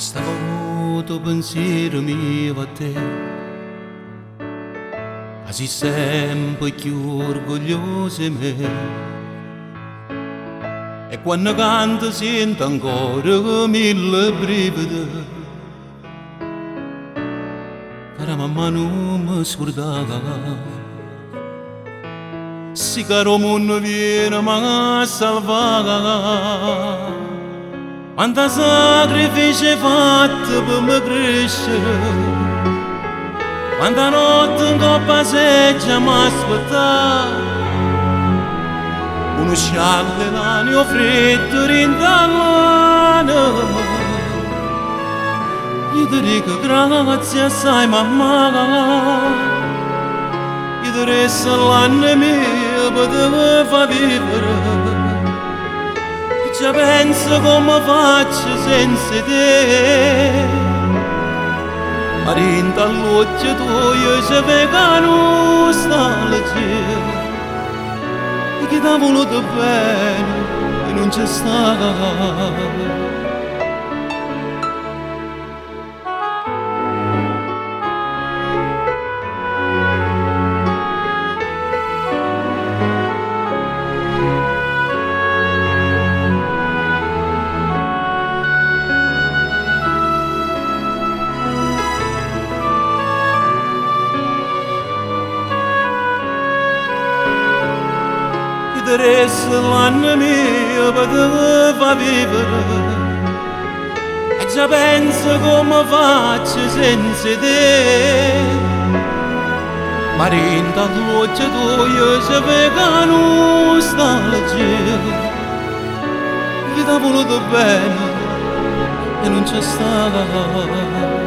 Questa volta pensiero mio a te, quasi sempre più orgoglioso di me. E quando canto sento ancora mille brividi, cara mamma non mi scordava. Si caro mondo viene a salvare, quanta sacrificio fatto per me crescere, quanta notte in coppa seggia mi aspettare, uno scialle l'anio freddo rintallano. Io ti dico grazie assai mamma, io ti resto l'anno mio per te fa vivere. Ci penso come faccio senza te, ma dentro all'occhio tuo ci vega nostalgia, e che t'ha voluto bene e non c'è stata. Resto l'anno mio per te fa vivere, e già penso come faccio senza te, ma dentro all'occhio tuo ci vega nostalgia, che t'ha voluto bene e non c'è stata.